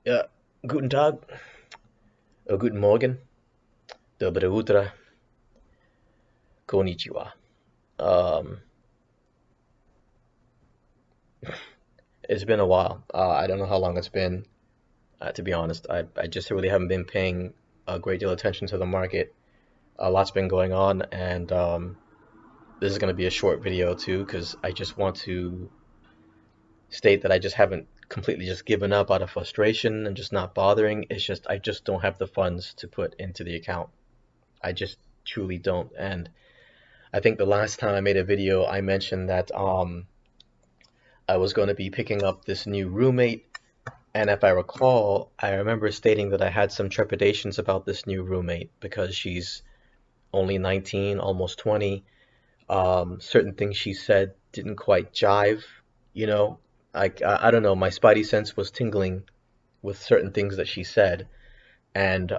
Ja, guten Tag, guten Morgen, dobre utro, konnichiwa. Um, it's been a while. I don't know how long it's been. To be honest, I just really haven't been paying a great deal of attention to the market. A lot's been going on, and this is going to be a short video too, because I just want to state that I just haven't completely just given up out of frustration and just not bothering. It's just I just don't have the funds to put into the account. I just truly don't. And I think the last time I made a video, I mentioned that I was going to be picking up this new roommate. And if I recall, I remember stating that I had some trepidations about this new roommate because she's only 19, almost 20. Certain things she said didn't quite jive, you know. I don't know, my spidey sense was tingling with certain things that she said. And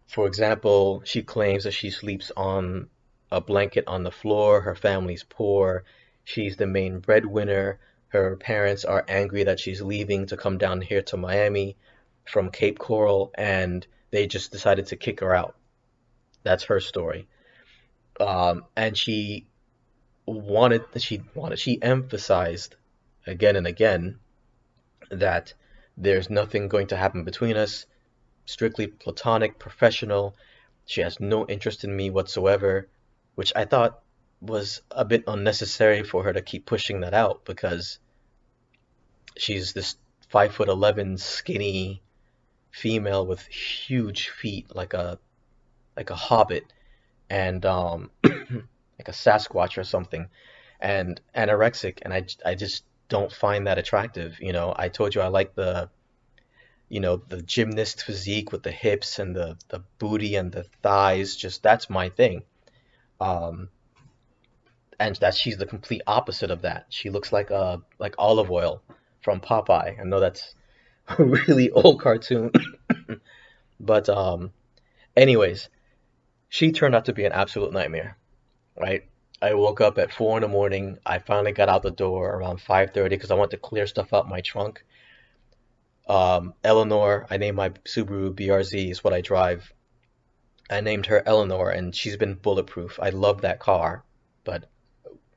for example, she claims that she sleeps on a blanket on the floor. Her family's poor. She's the main breadwinner. Her parents are angry that she's leaving to come down here to Miami from Cape Coral, and they just decided to kick her out. That's her story. And she emphasized again and again that there's nothing going to happen between us, strictly platonic, professional. She has no interest in me whatsoever, which I thought was a bit unnecessary for her to keep pushing that out because she's this 5'11" skinny female with huge feet like a hobbit and like a Sasquatch or something and anorexic, and I just don't find that attractive. I told you I like the gymnast physique with the hips and the booty and the thighs. Just that's my thing. Um, and that she's the complete opposite of that. She looks like olive oil from Popeye. I know that's a really old cartoon, but anyways, she turned out to be an absolute nightmare, right? I woke up at 4 in the morning. I finally got out the door around 5:30 because I wanted to clear stuff out my trunk. Eleanor, I named my Subaru BRZ, is what I drive. I named her Eleanor, and she's been bulletproof. I love that car, but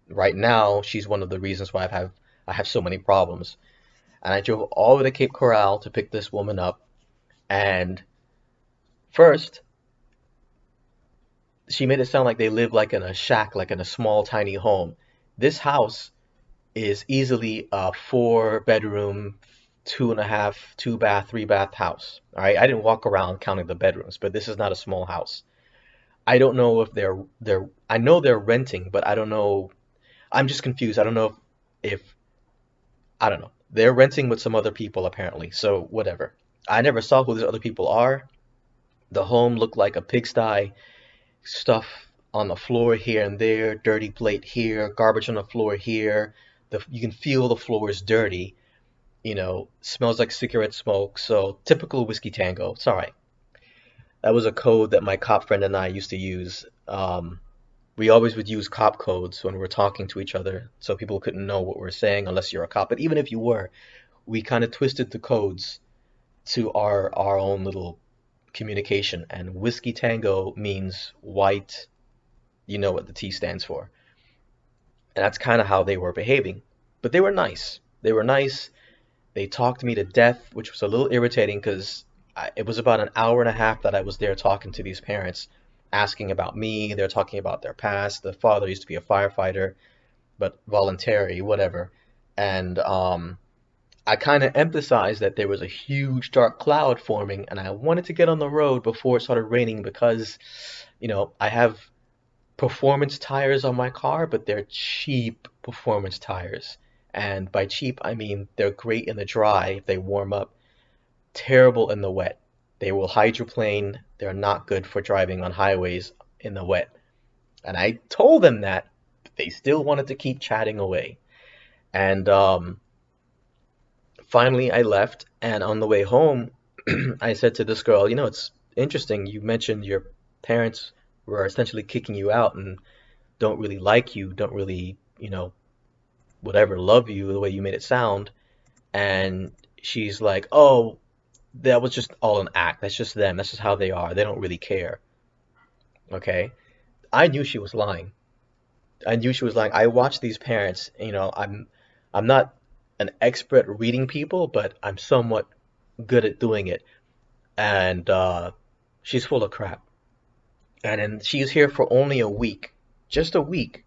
right now she's one of the reasons why I have so many problems. And I drove all the way to Cape Coral to pick this woman up. And first, she made it sound like they live like in a shack, like in a small, tiny home. This house is easily a 4 bedroom, two and a half, two bath, three bath house. All right, I didn't walk around counting the bedrooms, but this is not a small house. I don't know if they're I know they're renting, but I don't know. I'm just confused. I don't know if I don't know. They're renting with some other people apparently. So whatever. I never saw who these other people are. The home looked like a pigsty. Stuff on the floor here and there, dirty plate here, garbage on the floor here. You can feel the floor is dirty. Smells like cigarette smoke. So typical whiskey tango. It's all right. That was a code that my cop friend and I used to use. We always would use cop codes when we're talking to each other, so people couldn't know what we're saying unless you're a cop. But even if you were, we kind of twisted the codes to our own little communication. And whiskey tango means white. You know what the T stands for. And that's kind of how they were behaving. But they were nice. They were nice. They talked me to death, which was a little irritating because it was about an hour and a half that I was there talking to these parents, asking about me. They're talking about their past. The father used to be a firefighter, but voluntary, whatever. And I kind of emphasized that there was a huge dark cloud forming, and I wanted to get on the road before it started raining because, I have performance tires on my car, but they're cheap performance tires. And by cheap, I mean they're great in the dry if they warm up, terrible in the wet. They will hydroplane. They're not good for driving on highways in the wet. And I told them that, but they still wanted to keep chatting away. And finally, I left. And on the way home, I said to this girl, it's interesting. You mentioned your parents were essentially kicking you out and don't really like you, don't really, whatever, love you the way you made it sound. And she's like, "Oh, that was just all an act. That's just them. That's just how they are. They don't really care." Okay? I knew she was lying. I knew she was lying. I watched these parents, I'm not an expert at reading people, but I'm somewhat good at doing it. And she's full of crap. And then she's here for only a week, just a week.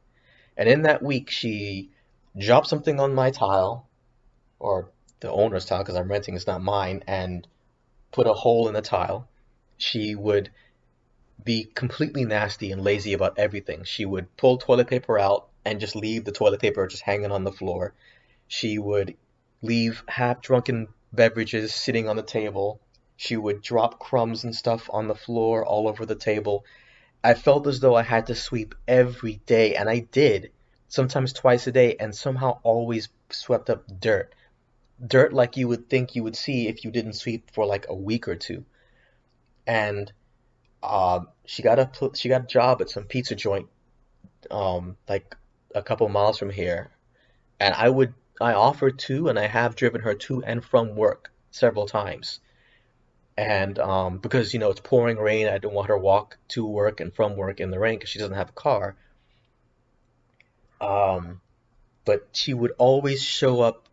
And in that week, she dropped something on my tile, or the owner's tile, because I'm renting, it's not mine, and put a hole in the tile. She would be completely nasty and lazy about everything. She would pull toilet paper out and just leave the toilet paper just hanging on the floor. She would leave half drunken beverages sitting on the table. She would drop crumbs and stuff on the floor all over the table. I felt as though I had to sweep every day, and I did, sometimes twice a day, and somehow always swept up dirt. Dirt like you would think you would see if you didn't sweep for like a week or two. And she got a job at some pizza joint, like a couple miles from here, and I offered to, and I have driven her to and from work several times. And because it's pouring rain, I don't want her to walk to work and from work in the rain because she doesn't have a car. Um, but she would always show up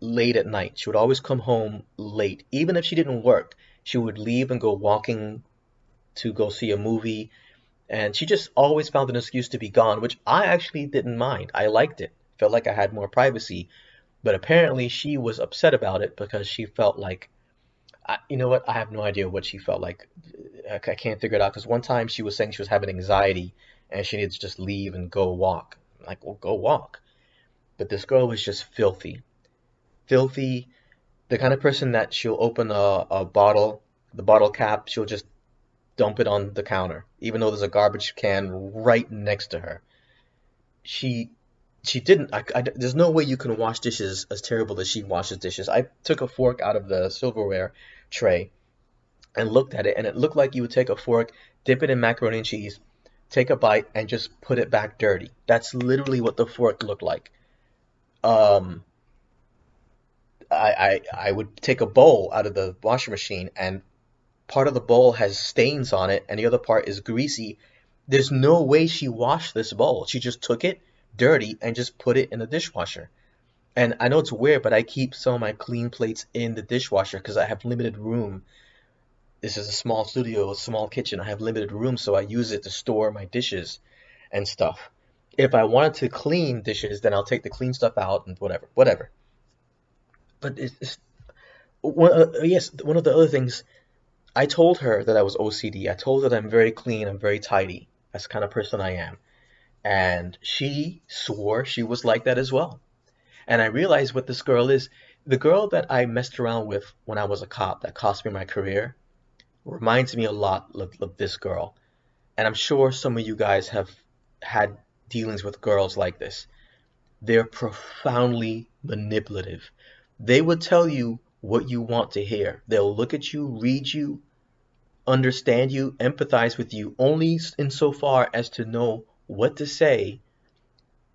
late at night. She would always come home late, even if she didn't work. She would leave and go walking to go see a movie, and she just always found an excuse to be gone, which I actually didn't mind. I liked it. Felt like I had more privacy. But apparently she was upset about it because she felt like, you know what? I have no idea what she felt like. I can't figure it out because one time she was saying she was having anxiety and she needed to just leave and go walk. I'm like, well, go walk. But this girl was just filthy. Filthy. The kind of person that she'll open a bottle, the bottle cap, she'll just dump it on the counter, even though there's a garbage can right next to her. She she didn't. There's no way you can wash dishes as terrible as she washes dishes. I took a fork out of the silverware tray and looked at it, and it looked like you would take a fork, dip it in macaroni and cheese, take a bite, and just put it back dirty. That's literally what the fork looked like. Um, I would take a bowl out of the washing machine, and part of the bowl has stains on it, and the other part is greasy. There's no way she washed this bowl. She just took it dirty and just put it in the dishwasher. And I know it's weird, but I keep some of my clean plates in the dishwasher because I have limited room. This is a small studio, a small kitchen. I have limited room, so I use it to store my dishes and stuff. If I wanted to clean dishes, then I'll take the clean stuff out and whatever, whatever. But yes, one of the other things, I told her that I was OCD. I told her that I'm very clean, I'm very tidy. That's the kind of person I am. And she swore she was like that as well. And I realized what this girl is. The girl that I messed around with when I was a cop that cost me my career reminds me a lot of this girl. And I'm sure some of you guys have had dealings with girls like this. They're profoundly manipulative. They will tell you what you want to hear. They'll look at you, read you, understand you, empathize with you only insofar as to know what to say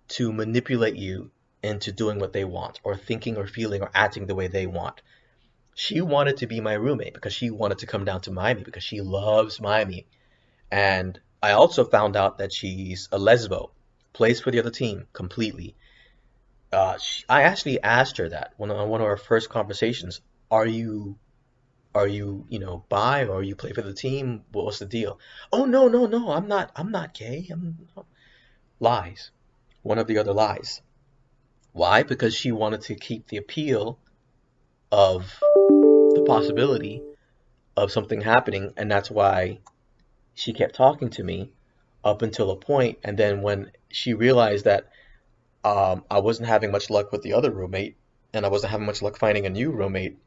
to manipulate you into doing what they want, or thinking or feeling or acting the way they want. She wanted to be my roommate because she wanted to come down to Miami because she loves Miami. And I also found out that she's a lesbo, plays for the other team completely. I actually asked her that on one of our first conversations. Are you bi, or you play for the team? What's the deal? Oh, no, no, no, I'm not gay. Lies. One of the other lies. Why? Because she wanted to keep the appeal of the possibility of something happening, and that's why she kept talking to me up until a point, and then when she realized that I wasn't having much luck with the other roommate, and I wasn't having much luck finding a new roommate,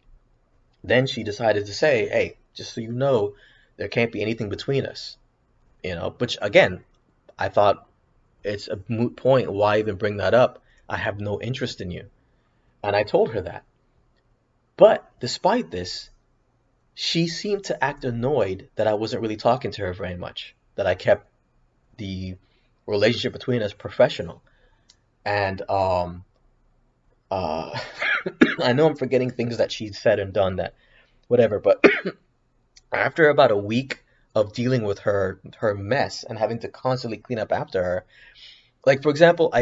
then she decided to say, "Hey, just so you know, there can't be anything between us." Which again, I thought it's a moot point. Why even bring that up? I have no interest in you. And I told her that. But despite this, she seemed to act annoyed that I wasn't really talking to her very much, that I kept the relationship between us professional. And uh, I know I'm forgetting things that she said and done that whatever, but after about a week of dealing with her mess and having to constantly clean up after her, like for example,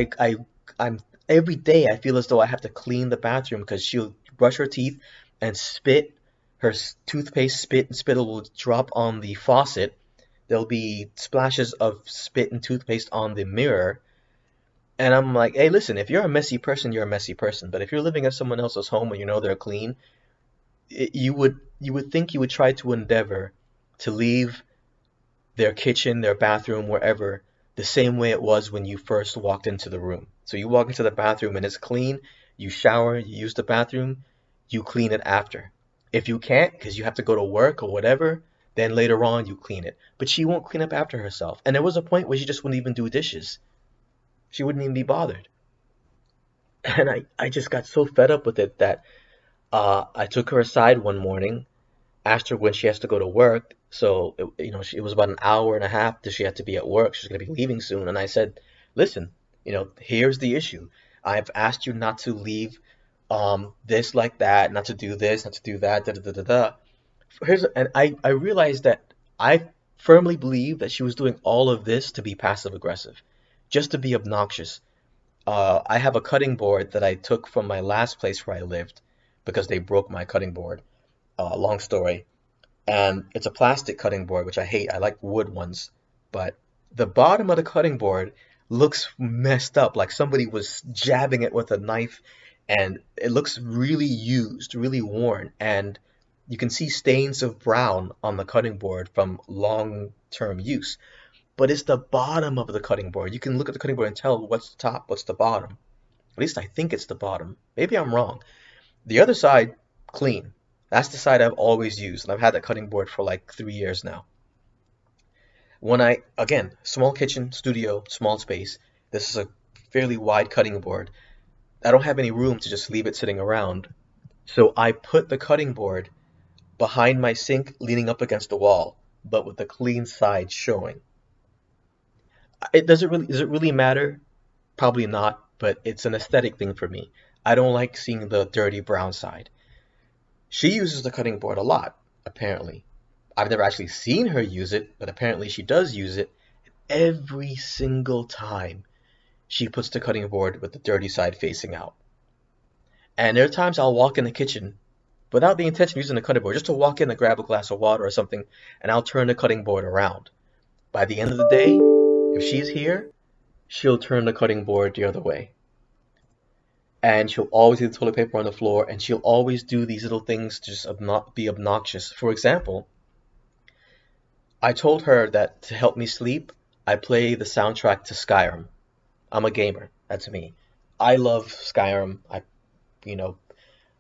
I'm every day I feel as though I have to clean the bathroom because she'll brush her teeth and spit her toothpaste spit and spittle will drop on the faucet. There'll be splashes of spit and toothpaste on the mirror. And I'm like, hey, listen, if you're a messy person, you're a messy person. But if you're living at someone else's home and you know they're clean, you would think you would try to endeavor to leave their kitchen, their bathroom, wherever, the same way it was when you first walked into the room. So you walk into the bathroom and it's clean, you shower, you use the bathroom, you clean it after. If you can't, because you have to go to work or whatever, then later on you clean it. But she won't clean up after herself. And there was a point where she just wouldn't even do dishes. She wouldn't even be bothered. And I just got so fed up with it that I took her aside one morning, asked her when she has to go to work. So, it was about an hour and a half that she had to be at work. She's going to be leaving soon. And I said, listen, here's the issue. I've asked you not to leave this like that, not to do this, not to do that, da da da da da. And I realized that I firmly believe that she was doing all of this to be passive aggressive, just to be obnoxious. I have a cutting board that I took from my last place where I lived because they broke my cutting board. Long story. And it's a plastic cutting board, which I hate. I like wood ones. But the bottom of the cutting board looks messed up, like somebody was jabbing it with a knife, and it looks really used, really worn. And you can see stains of brown on the cutting board from long-term use. But it's the bottom of the cutting board. You can look at the cutting board and tell what's the top, what's the bottom. At least I think it's the bottom. Maybe I'm wrong. The other side, clean. That's the side I've always used, and I've had that cutting board for like 3 years now. Again, small kitchen, studio, small space. This is a fairly wide cutting board. I don't have any room to just leave it sitting around. So I put the cutting board behind my sink, leaning up against the wall, but with the clean side showing. Does it really matter? Probably not, but it's an aesthetic thing for me. I don't like seeing the dirty brown side. She uses the cutting board a lot, apparently. I've never actually seen her use it, but apparently she does use it. Every single time she puts the cutting board with the dirty side facing out. And there are times I'll walk in the kitchen without the intention of using the cutting board, just to walk in and grab a glass of water or something, and I'll turn the cutting board around. By the end of the day, if she's here, she'll turn the cutting board the other way. And she'll always leave the toilet paper on the floor, and she'll always do these little things to just be obnoxious. For example, I told her that to help me sleep, I play the soundtrack to Skyrim. I'm a gamer. That's me. I love Skyrim. You know,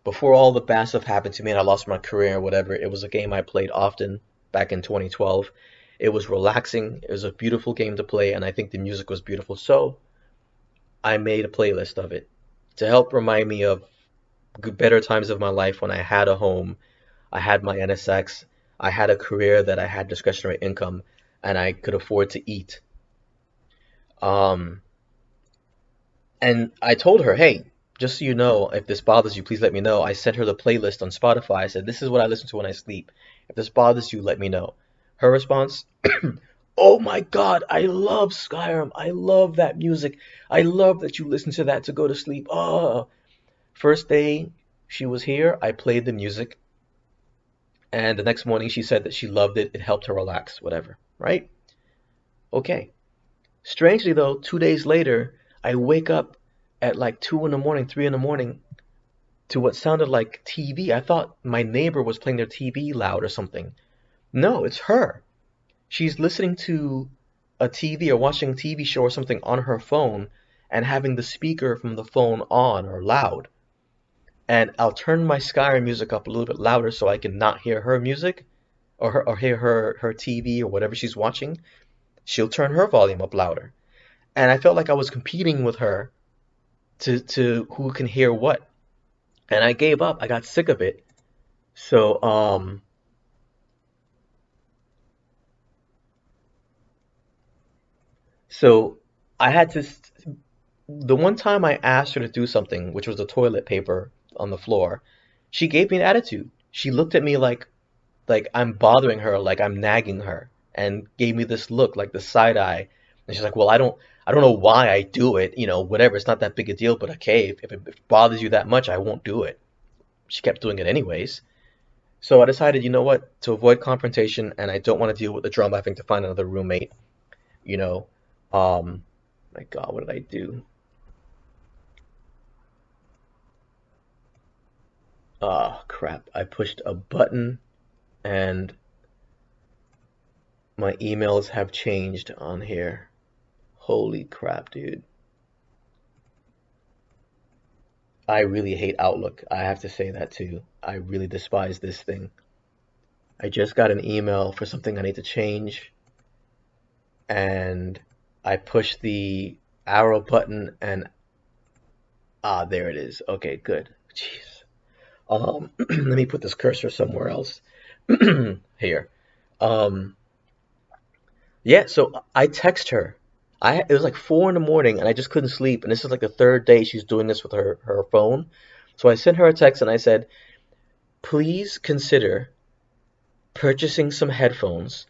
before all the bad stuff happened to me and I lost my career or whatever, it was a game I played often back in 2012. It was relaxing. It was a beautiful game to play, and I think the music was beautiful. So I made a playlist of it to help remind me of better times of my life when I had a home, I had my NSX, I had a career that I had discretionary income, and I could afford to eat. Um, and I told her, hey, just so you know, if this bothers you, please let me know. I sent her the playlist on Spotify. I said, this is what I listen to when I sleep. If this bothers you, let me know. Her response, oh my God, I love Skyrim. I love that music. I love that you listen to that to go to sleep. Oh, first day she was here, I played the music, and the next morning she said that she loved it. It helped her relax, whatever, right? Okay. Strangely though, 2 days later, I wake up at like 2 in the morning, 3 in the morning to what sounded like TV. I thought my neighbor was playing their TV loud or something. No, it's her. She's listening to a TV or watching a TV show or something on her phone and having the speaker from the phone on or loud. And I'll turn my Skyrim music up a little bit louder so I can not hear her music or hear her TV or whatever she's watching. She'll turn her volume up louder. And I felt like I was competing with her to who can hear what. And I gave up. I got sick of it. So so I had to the one time I asked her to do something, which was the toilet paper, on the floor. She gave me an attitude. She looked at me like I'm bothering her, like I'm nagging her, and gave me this look, like the side eye. And she's like, "Well, I don't know why I do it. Whatever. It's not that big a deal, but okay, if it bothers you that much, I won't do it." She kept doing it anyways. So I decided, you know what, to avoid confrontation, and I don't want to deal with the drama having to find another roommate. You know, my God, what did I do? Oh crap! I pushed a button, and my emails have changed on here. Holy crap, dude. I really hate Outlook. I have to say that too. I really despise this thing. I just got an email for something I need to change, and I pushed the arrow button, and there it is. Okay, good. Jeez. Let me put this cursor somewhere else. Here. Um, yeah, so I text her. It was like 4 in the morning, and I just couldn't sleep. And this is like the third day she's doing this with her phone. So I sent her a text and I said, please consider purchasing some headphones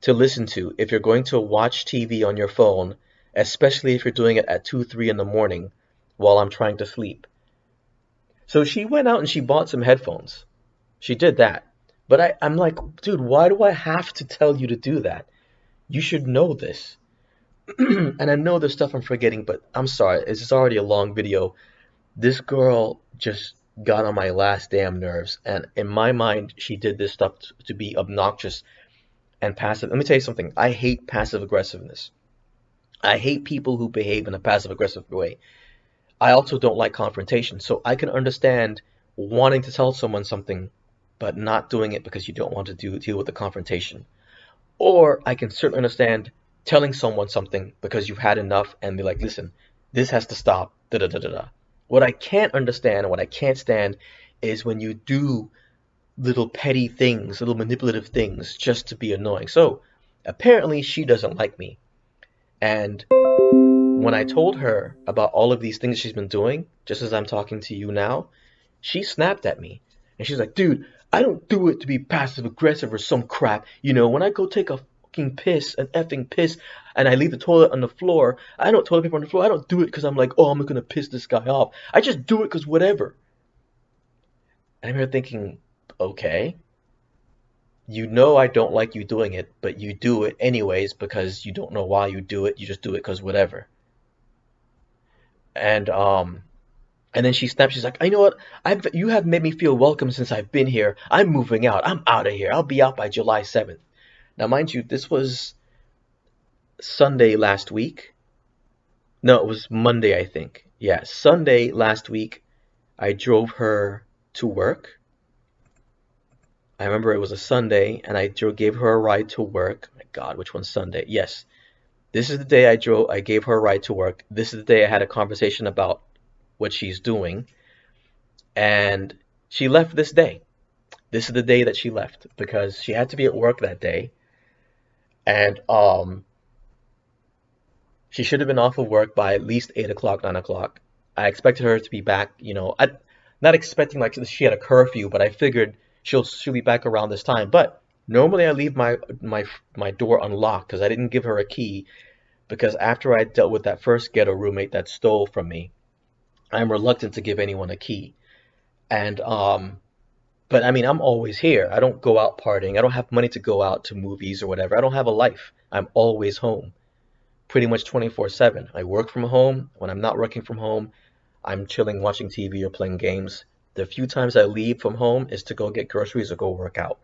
to listen to if you're going to watch TV on your phone, especially if you're doing it at 2, 3 in the morning while I'm trying to sleep. So she went out and she bought some headphones. She did that. But I'm like, dude, why do I have to tell you to do that? You should know this. And I know there's stuff I'm forgetting, but I'm sorry. It's already a long video. This girl just got on my last damn nerves. And in my mind, she did this stuff to be obnoxious and passive. Let me tell you something. I hate passive aggressiveness. I hate people who behave in a passive aggressive way. I also don't like confrontation. So I can understand wanting to tell someone something, but not doing it because you don't want to deal with the confrontation. Or I can certainly understand telling someone something because you've had enough and they're like, listen, this has to stop. Da da da da da. What I can't understand and what I can't stand is when you do little petty things, little manipulative things just to be annoying. So apparently she doesn't like me. And when I told her about all of these things she's been doing, just as I'm talking to you now, she snapped at me. And she's like, dude, I don't do it to be passive aggressive or some crap. When I go take a fucking piss, an effing piss, and I leave the toilet on the floor, I don't toilet paper on the floor. I don't do it because I'm like, oh, I'm going to piss this guy off. I just do it because whatever. And I'm here thinking, okay, I don't like you doing it, but you do it anyways because you don't know why you do it. You just do it because whatever. And and then she snapped. She's like, you know what? You have made me feel welcome since I've been here. I'm moving out. I'm out of here. I'll be out by July 7th. Now, mind you, this was Sunday last week. No, it was Monday, I think. Yeah, Sunday last week, I drove her to work. I remember it was a Sunday, and gave her a ride to work. My God, which one's Sunday? Yes, this is the day I gave her a ride to work. This is the day I had a conversation about what she's doing, and she left this day. This is the day that she left because she had to be at work that day, and she should have been off of work by at least 8 o'clock, 9 o'clock. I expected her to be back. I not expecting like she had a curfew, but I figured she'll be back around this time. But normally I leave my door unlocked because I didn't give her a key because after I dealt with that first ghetto roommate that stole from me, I'm reluctant to give anyone a key. And but I mean, I'm always here. I don't go out partying. I don't have money to go out to movies or whatever. I don't have a life. I'm always home, pretty much 24/7. I work from home. When I'm not working from home, I'm chilling, watching TV or playing games. The few times I leave from home is to go get groceries or go work out.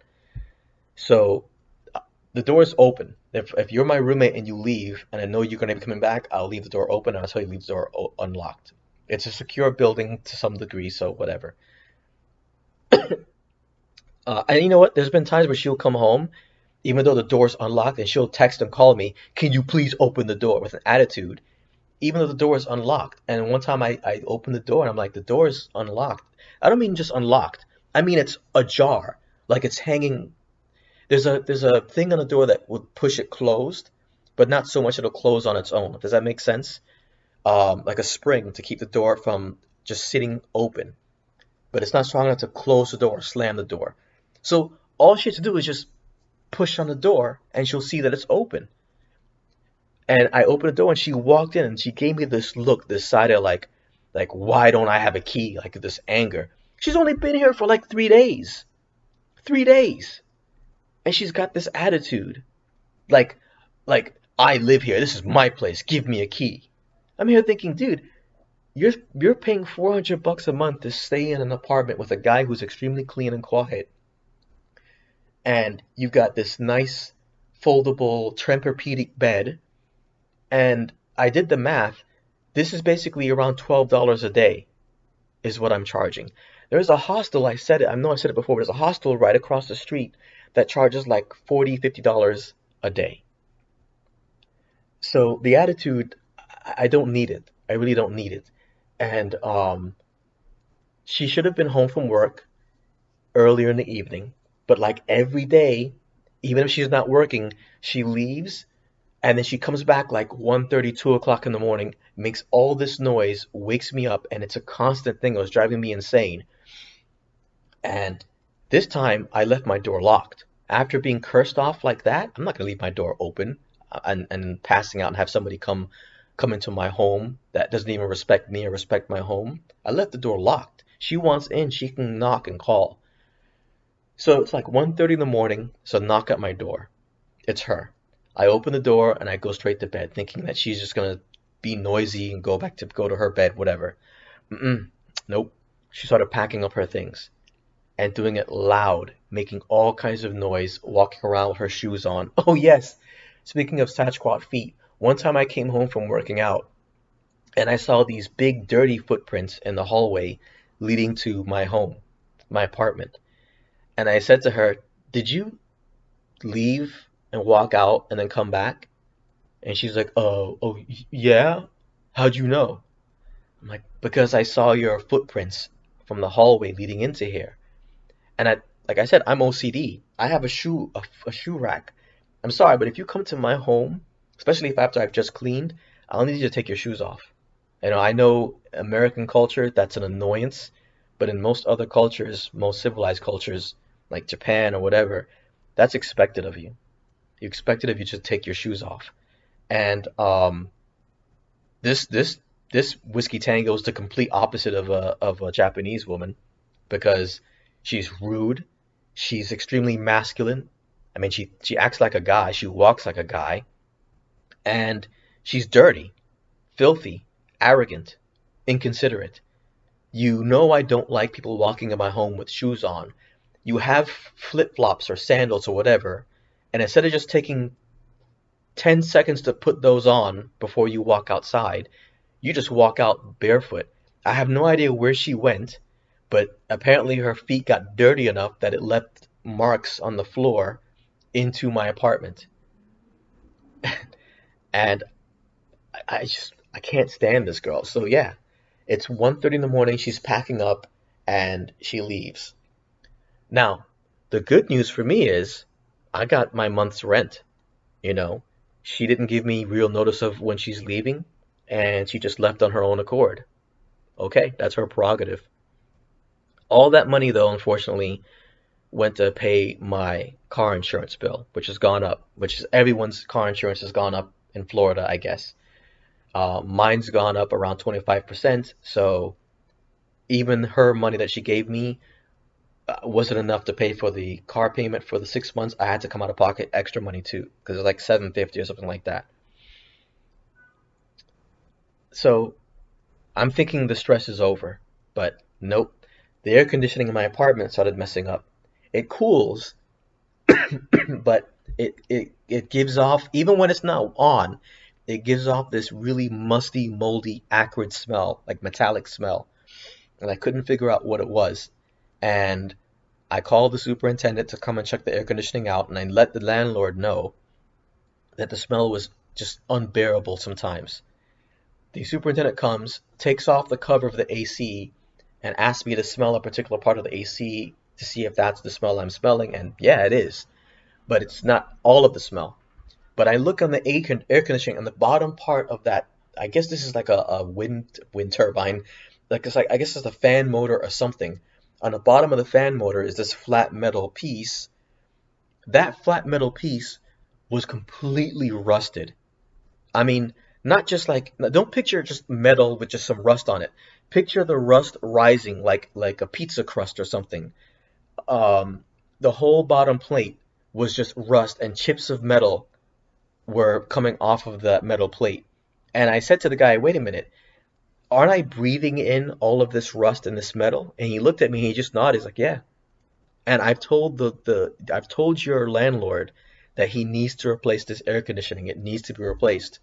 So the door is open. If you're my roommate and you leave, and I know you're going to be coming back, I'll leave the door open and I'll tell you to leave the door unlocked. It's a secure building to some degree, so whatever. And you know what? There's been times where she'll come home, even though the door's unlocked, and she'll text and call me, can you please open the door with an attitude, even though the door is unlocked. And one time I opened the door and I'm like, the door is unlocked. I don't mean just unlocked. I mean it's ajar, like it's hanging. There's a thing on the door that would push it closed, but not so much it'll close on its own. Does that make sense? Like a spring to keep the door from just sitting open. but it's not strong enough to close the door, slam the door. So all she has to do is just push on the door, and she'll see that it's open. And I opened the door, and she walked in, and she gave me this look, this side of like why don't I have a key? Like this anger. She's only been here for like 3 days, 3 days, and she's got this attitude, like I live here. This is my place. Give me a key. I'm here thinking, dude, you're paying $400 a month to stay in an apartment with a guy who's extremely clean and quiet, and you've got this nice foldable Tempur-Pedic bed, and I did the math. This is basically around $12 a day is what I'm charging. There's a hostel, I said it, I know I said it before, but there's a hostel right across the street that charges like $40, $50 a day. So the attitude, I don't need it. I really don't need it. And she should have been home from work earlier in the evening, but like every day, even if she's not working, she leaves and then she comes back like 1:30, 2 o'clock in the morning, makes all this noise, wakes me up, and it's a constant thing. It was driving me insane. And this time I left my door locked. After being cursed off like that, I'm not gonna leave my door open and passing out and have somebody come into my home that doesn't even respect me or respect my home. I left the door locked. She wants in, she can knock and call. So it's like 1:30 in the morning, so knock at my door. It's her. I open the door and I go straight to bed, thinking that she's just gonna be noisy and go to her bed, whatever. Mm-mm. Nope. She started packing up her things and doing it loud, making all kinds of noise, walking around with her shoes on. Oh yes. Speaking of Sasquatch feet, one time I came home from working out and I saw these big dirty footprints in the hallway leading to my home, my apartment. And I said to her, "Did you leave and walk out and then come back?" And she's like, "Oh, yeah? How'd you know?" I'm like, "Because I saw your footprints from the hallway leading into here." And like I said, I'm OCD. I have a shoe rack. I'm sorry, but if you come to my home, especially if after I've just cleaned, I'll need you to take your shoes off. I know American culture, that's an annoyance, but in most other cultures, most civilized cultures, like Japan or whatever, that's expected of you. You expected of you to take your shoes off. And this this this whiskey tango is the complete opposite of a Japanese woman because she's rude, she's extremely masculine. I mean, she acts like a guy, she walks like a guy, and she's dirty, filthy, arrogant, inconsiderate. You know I don't like people walking in my home with shoes on. You have flip-flops or sandals or whatever, and instead of just taking 10 seconds to put those on before you walk outside, you just walk out barefoot. I have no idea where she went, but apparently her feet got dirty enough that it left marks on the floor into my apartment. And I can't stand this girl. So yeah, it's 1:30 in the morning, she's packing up and she leaves. Now, the good news for me is I got my month's rent, you know. She didn't give me real notice of when she's leaving, and she just left on her own accord. Okay, that's her prerogative. All that money, though, unfortunately, went to pay my car insurance bill, which has gone up, which is everyone's car insurance has gone up in Florida, I guess. Mine's gone up around 25%, so even her money that she gave me wasn't enough to pay for the car payment for the 6 months. I had to come out of pocket extra money too, because it's like 750 or something like that. So I'm thinking the stress is over, but nope. The air conditioning in my apartment started messing up. It cools, but it gives off, even when it's not on, it gives off this really musty, moldy, acrid smell, like metallic smell. And I couldn't figure out what it was. And I called the superintendent to come and check the air conditioning out, and I let the landlord know that the smell was just unbearable sometimes. The superintendent comes, takes off the cover of the AC, and asks me to smell a particular part of the AC to see if that's the smell I'm smelling, and yeah, it is. But it's not all of the smell. But I look on the air conditioning on the bottom part of that. I guess this is like a wind turbine. Like it's like I guess it's a fan motor or something. On the bottom of the fan motor is this flat metal piece. That flat metal piece was completely rusted. I mean, not just like, don't picture just metal with just some rust on it. Picture the rust rising like a pizza crust or something. The whole bottom plate was just rust, and chips of metal were coming off of that metal plate. And I said to the guy, wait a minute, aren't I breathing in all of this rust and this metal? And he looked at me, he just nodded. He's like, yeah. And I've told your landlord that he needs to replace this air conditioning. It needs to be replaced.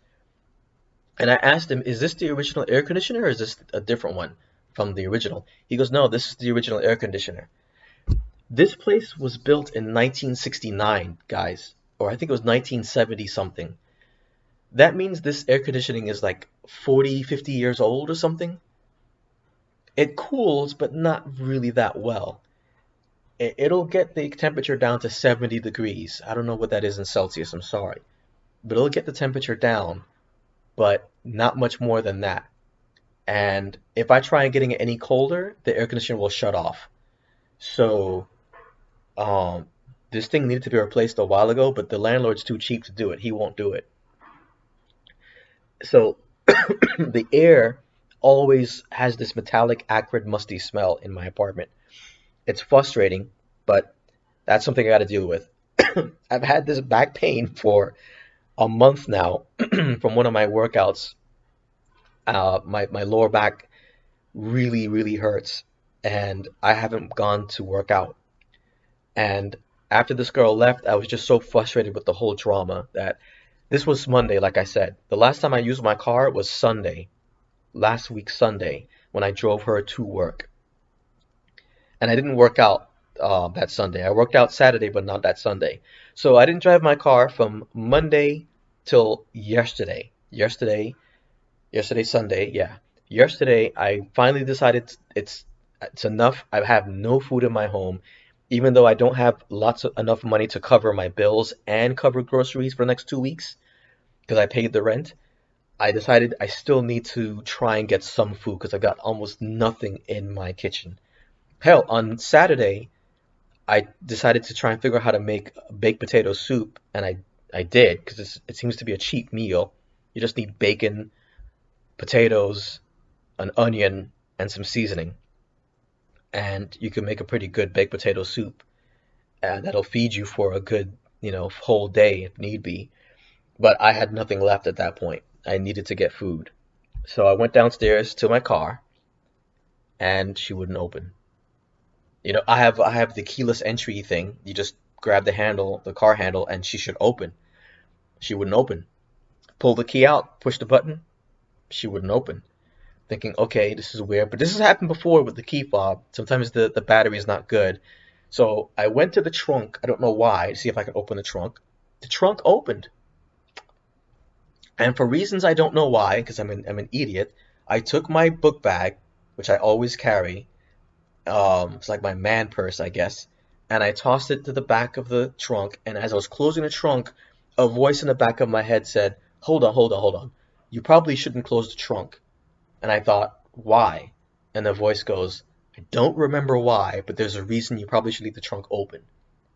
And I asked him, is this the original air conditioner or is this a different one from the original? He goes, no, this is the original air conditioner. This place was built in 1969, guys, or I think it was 1970 something. That means this air conditioning is like 40, 50 years old or something. It cools, but not really that well. It'll get the temperature down to 70 degrees. I don't know what that is in Celsius, I'm sorry. But it'll get the temperature down, but not much more than that. And if I try getting it any colder, the air conditioner will shut off. So, um, this thing needed to be replaced a while ago, but the landlord's too cheap to do it. He won't do it. So, the air always has this metallic, acrid, musty smell in my apartment. It's frustrating, but that's something I got to deal with. I've had this back pain for a month now from one of my workouts. My lower back really hurts, and I haven't gone to work out. And after this girl left, I was just so frustrated with the whole drama that this was Monday, like I said. The last time I used my car was Sunday, last week Sunday, when I drove her to work. And I didn't work out that Sunday. I worked out Saturday, but not that Sunday. So I didn't drive my car from Monday till yesterday. Yesterday, Sunday, yeah. Yesterday, I finally decided it's enough. I have no food in my home, even though I don't have lots of enough money to cover my bills and cover groceries for the next 2 weeks because I paid the rent. I decided I still need to try and get some food because I got almost nothing in my kitchen. Hell, on Saturday, I decided to try and figure out how to make baked potato soup, and I did because it seems to be a cheap meal. You just need bacon, potatoes, an onion, and some seasoning, and you can make a pretty good baked potato soup, and that'll feed you for a good, whole day if need be. But I had nothing left at that point. I needed to get food. So I went downstairs to my car, and she wouldn't open. I have the keyless entry thing. You just grab the handle, the car handle, and she should open. She wouldn't open. Pull the key out, push the button, she wouldn't open. Thinking, okay, this is weird. But this has happened before with the key fob. Sometimes the battery is not good. So I went to the trunk, I don't know why, to see if I could open the trunk. The trunk opened. And for reasons I don't know why, because I'm an idiot, I took my book bag, which I always carry. It's like my man purse, I guess. And I tossed it to the back of the trunk. And as I was closing the trunk, a voice in the back of my head said, hold on, hold on, hold on. You probably shouldn't close the trunk. And I thought, why? And the voice goes, I don't remember why, but there's a reason you probably should leave the trunk open.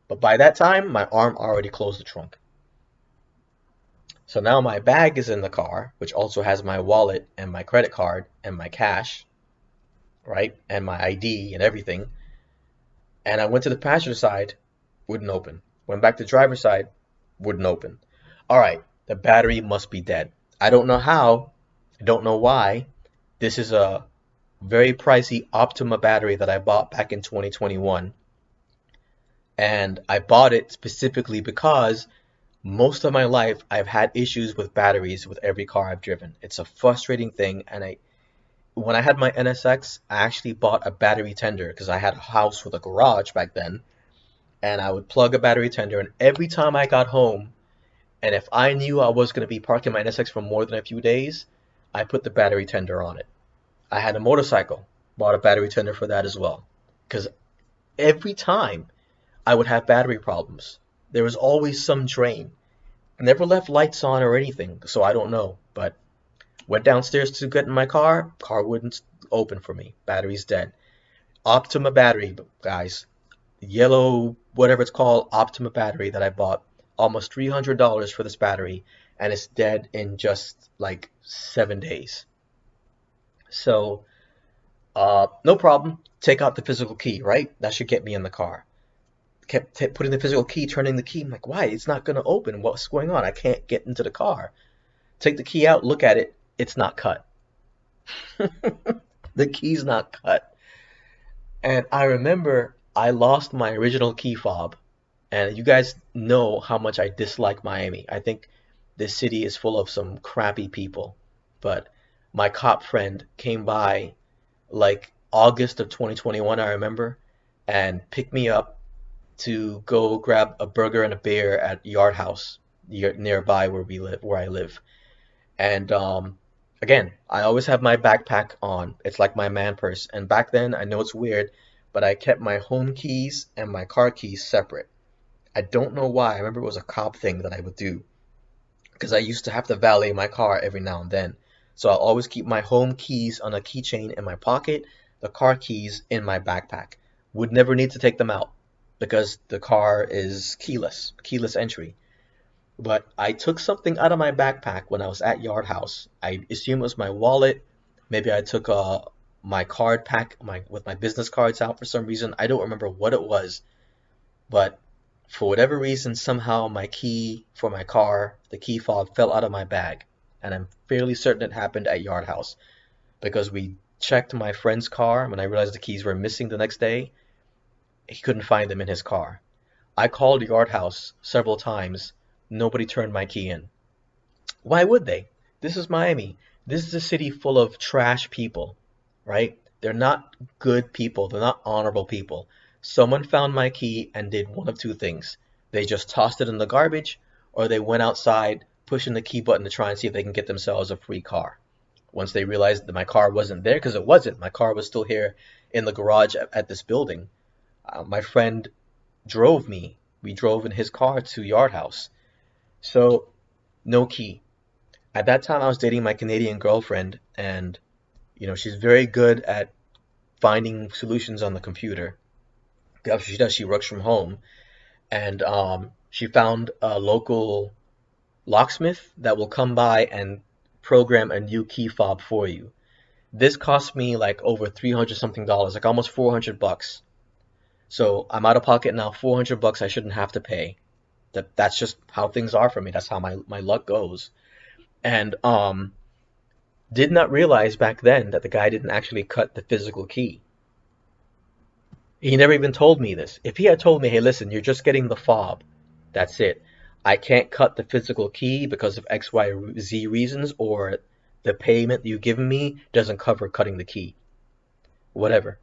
But by that time, my arm already closed the trunk. So now my bag is in the car, which also has my wallet and my credit card and my cash, right? And my ID and everything. And I went to the passenger side, wouldn't open. Went back to the driver's side, wouldn't open. All right, the battery must be dead. I don't know how, I don't know why. This is a very pricey Optima battery that I bought back in 2021. And I bought it specifically because most of my life I've had issues with batteries with every car I've driven. It's a frustrating thing, and when I had my NSX, I actually bought a battery tender because I had a house with a garage back then, and I would plug a battery tender, and every time I got home, and if I knew I was going to be parking my NSX for more than a few days, I put the battery tender on it. I had a motorcycle, bought a battery tender for that as well, because every time I would have battery problems. There was always some drain. Never left lights on or anything, so I don't know, but went downstairs to get in my car, car wouldn't open for me, battery's dead. Optima battery, guys. Yellow, whatever it's called, Optima battery that I bought. Almost $300 for this battery, and it's dead in just like 7 days. So, no problem. Take out the physical key, right? That should get me in the car. Kept putting the physical key, turning the key. I'm like, why? It's not gonna open. What's going on? I can't get into the car. Take the key out, look at it. It's not cut. The key's not cut. And I remember I lost my original key fob. And you guys know how much I dislike Miami. I think this city is full of some crappy people. But my cop friend came by like August of 2021, I remember, and picked me up to go grab a burger and a beer at Yard House nearby where I live. And again, I always have my backpack on. It's like my man purse. And back then, I know it's weird, but I kept my home keys and my car keys separate. I don't know why. I remember it was a cop thing that I would do because I used to have to valet my car every now and then. So I'll always keep my home keys on a keychain in my pocket, the car keys in my backpack. Would never need to take them out because the car is keyless entry. But I took something out of my backpack when I was at Yard House. I assume it was my wallet. Maybe I took my card pack with my business cards out for some reason. I don't remember what it was, but for whatever reason, somehow my key for my car, the key fob, fell out of my bag. And I'm fairly certain it happened at Yard House because we checked my friend's car when I realized the keys were missing the next day. He couldn't find them in his car. I called Yard House several times. Nobody turned my key in. Why would they? This is Miami. This is a city full of trash people, right? They're not good people. They're not honorable people. Someone found my key and did one of two things. They just tossed it in the garbage, or they went outside pushing the key button to try and see if they can get themselves a free car. Once they realized that my car wasn't there, because it wasn't, my car was still here in the garage at this building. My friend drove me. We drove in his car to Yard House. So, no key. At that time, I was dating my Canadian girlfriend, and she's very good at finding solutions on the computer. That's what she does. She works from home, and she found a local locksmith that will come by and program a new key fob for you. This cost me like over 300 something dollars, like almost $400. So I'm out of pocket now, $400 I shouldn't have to pay. That's just how things are for me. That's how my luck goes. And did not realize back then that the guy didn't actually cut the physical key. He never even told me this. If he had told me, hey, listen, you're just getting the fob, that's it. I can't cut the physical key because of X, Y, Z reasons, or the payment you've given me doesn't cover cutting the key. Whatever.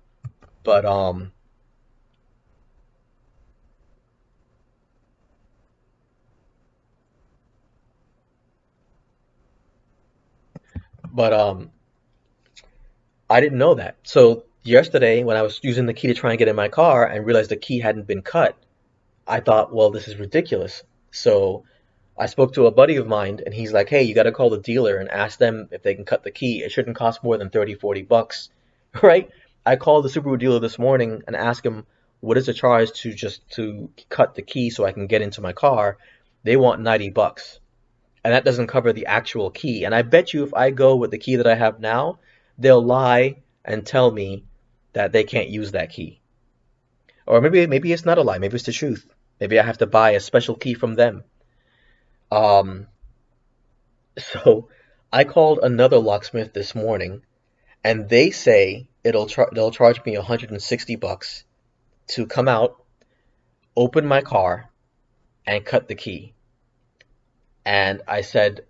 But but I didn't know that. So yesterday, when I was using the key to try and get in my car and realized the key hadn't been cut, I thought, well, this is ridiculous. So I spoke to a buddy of mine, and he's like, hey, you got to call the dealer and ask them if they can cut the key. It shouldn't cost more than 30, $40, right? I called the Subaru dealer this morning and asked him, what is the charge to cut the key so I can get into my car? They want $90. And that doesn't cover the actual key. And I bet you if I go with the key that I have now, they'll lie and tell me that they can't use that key. Or maybe it's not a lie. Maybe it's the truth. Maybe I have to buy a special key from them. Um, so I called another locksmith this morning, and they say they'll charge me $160 to come out, open my car, and cut the key. And I said,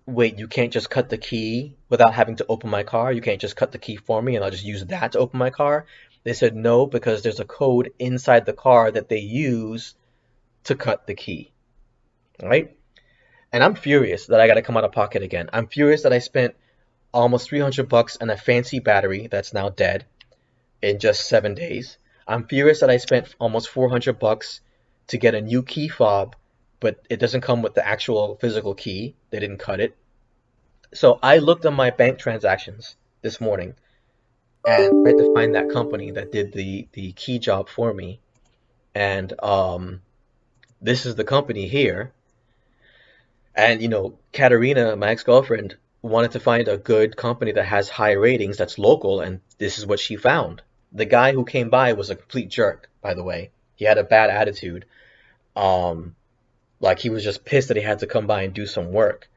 wait, you can't just cut the key without having to open my car? You can't just cut the key for me and I'll just use that to open my car? They said no, because there's a code inside the car that they use to cut the key. All right? And I'm furious that I got to come out of pocket again. I'm furious that I spent almost $300 on a fancy battery that's now dead in just 7 days. I'm furious that I spent almost $400 to get a new key fob, but it doesn't come with the actual physical key. They didn't cut it. So I looked on my bank transactions this morning. and I tried to find that company that did the key job for me. And this is the company here. And Katerina, my ex-girlfriend, wanted to find a good company that has high ratings that's local, and this is what she found. The guy who came by was a complete jerk, by the way. He had a bad attitude. Um, like he was just pissed that he had to come by and do some work.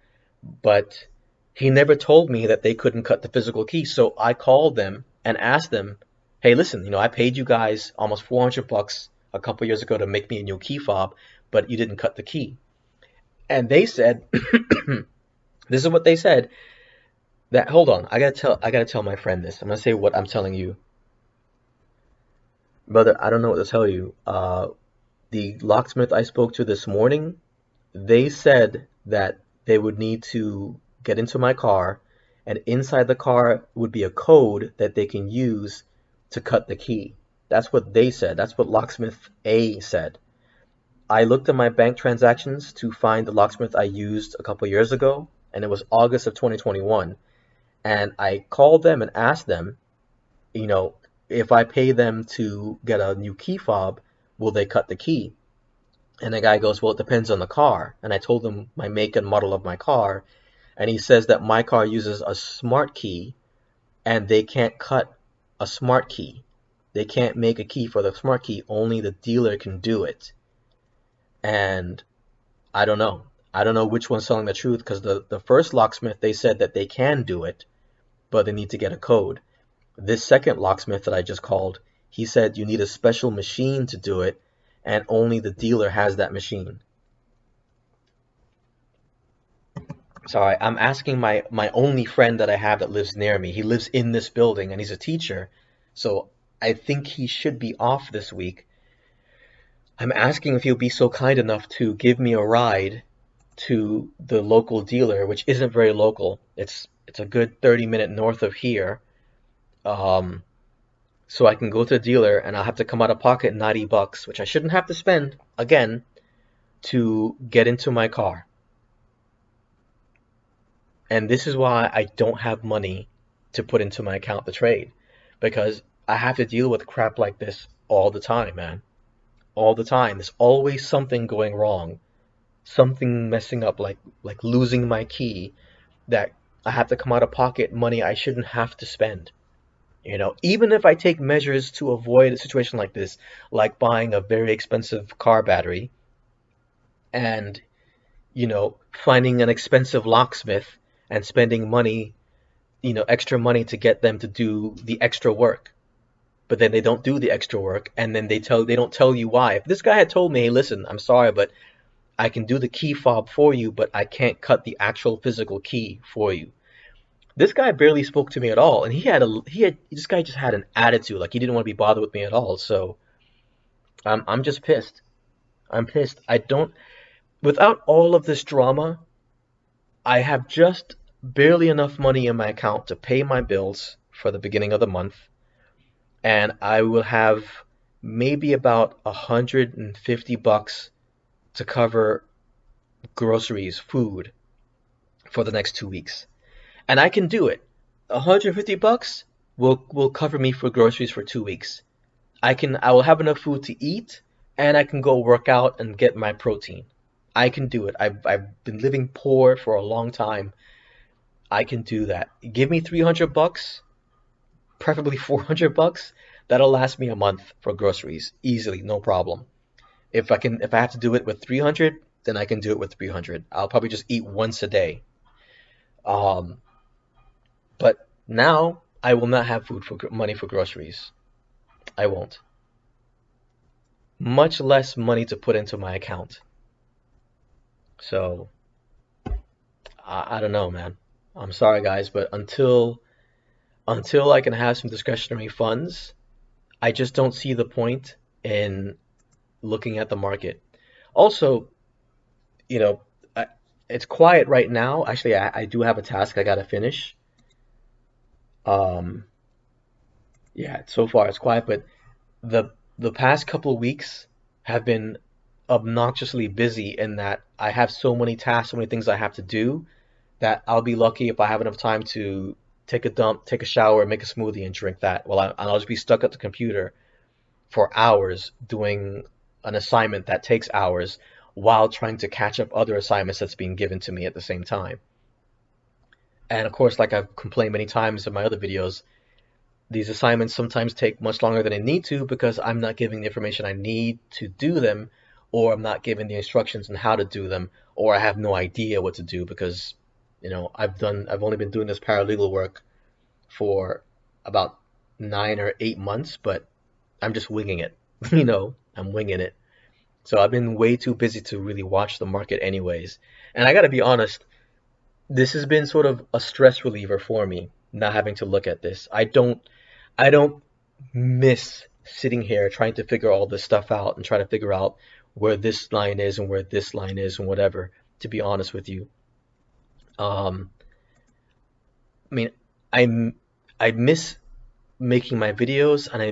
But he never told me that they couldn't cut the physical key. So I called them and asked them, "Hey, listen, I paid you guys almost 400 bucks a couple years ago to make me a new key fob, but you didn't cut the key." And they said, this is what they said, that hold on, I gotta tell my friend this. I'm gonna say what I'm telling you. Brother, I don't know what to tell you. The locksmith I spoke to this morning, they said that they would need to get into my car, and inside the car would be a code that they can use to cut the key. That's what they said. That's what locksmith A said. I looked at my bank transactions to find the locksmith I used a couple years ago, and it was August of 2021. And I called them and asked them, you know, if I pay them to get a new key fob, will they cut the key? And the guy goes, well, it depends on the car. And I told him my make and model of my car, and he says that my car uses a smart key, and they can't cut a smart key. They can't make a key for the smart key. Only the dealer can do it. And I don't know. I don't know which one's telling the truth, because the first locksmith, they said that they can do it, but they need to get a code. This second locksmith that I just called, he said you need a special machine to do it, and only the dealer has that machine. Sorry, I'm asking my only friend that I have that lives near me. He lives in this building and he's a teacher, so I think he should be off this week. I'm asking if he'll be so kind enough to give me a ride to the local dealer, which isn't very local. It's a good 30-minute north of here. Um, so I can go to the dealer and I'll have to come out of pocket 90 bucks, which I shouldn't have to spend again to get into my car. And this is why I don't have money to put into my account to trade, because I have to deal with crap like this all the time, man. All the time. There's always something going wrong, something messing up, like losing my key, that I have to come out of pocket money I shouldn't have to spend. Even if I take measures to avoid a situation like this, like buying a very expensive car battery and, finding an expensive locksmith and spending money, extra money to get them to do the extra work. But then they don't do the extra work, and then they don't tell you why. If this guy had told me, "Hey, listen, I'm sorry, but I can do the key fob for you, but I can't cut the actual physical key for you." This guy barely spoke to me at all, and this guy just had an attitude, like he didn't want to be bothered with me at all. So I'm just pissed. I'm pissed. I don't. Without all of this drama, I have just barely enough money in my account to pay my bills for the beginning of the month, and I will have maybe about 150 bucks to cover groceries, food for the next 2 weeks. And I can do it. 150 bucks will cover me for groceries for 2 weeks. I will have enough food to eat, and I can go work out and get my protein. I can do it. I've been living poor for a long time. I can do that. Give me 300 bucks, preferably 400 bucks. That'll last me a month for groceries easily, no problem. If I have to do it with 300, then I can do it with 300. I'll probably just eat once a day. Um, but now I will not have money for groceries. I won't. Much less money to put into my account. So I don't know, man. I'm sorry, guys, but until I can have some discretionary funds, I just don't see the point in looking at the market. Also, you know, I, it's quiet right now. Actually, I do have a task I gotta finish. Um, yeah, so far it's quiet, but the the past couple of weeks have been obnoxiously busy in that I have so many tasks, so many things I have to do, that I'll be lucky if I have enough time to take a dump, take a shower, make a smoothie, and drink that. Well, I'll just be stuck at the computer for hours doing an assignment that takes hours while trying to catch up other assignments that's being given to me at the same time. And of course, like I've complained many times in my other videos, these assignments sometimes take much longer than they need to because I'm not giving the information I need to do them, or I'm not giving the instructions on how to do them, or I have no idea what to do because, I've only been doing this paralegal work for about 9 or 8 months, but I'm just winging it. I'm winging it. So I've been way too busy to really watch the market anyways. And I gotta be honest, this has been sort of a stress reliever for me, not having to look at this. I don't miss sitting here trying to figure all this stuff out and try to figure out where this line is and where this line is and whatever, to be honest with you. Um, I mean, I'm I miss making my videos and I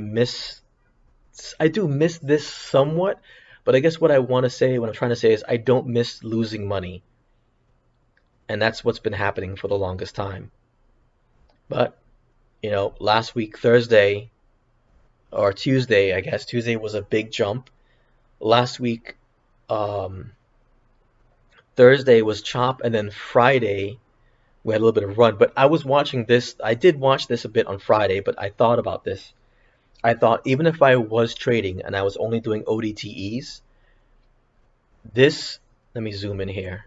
do miss this somewhat, but I guess what I'm trying to say is I don't miss losing money, and that's what's been happening for the longest time. But, last week, Thursday or Tuesday, I guess, Tuesday was a big jump. Last week, um, Thursday was chop, and then Friday we had a little bit of run. But I did watch this a bit on Friday, but I thought about this. I thought even if I was trading and I was only doing ODTEs, this, let me zoom in here.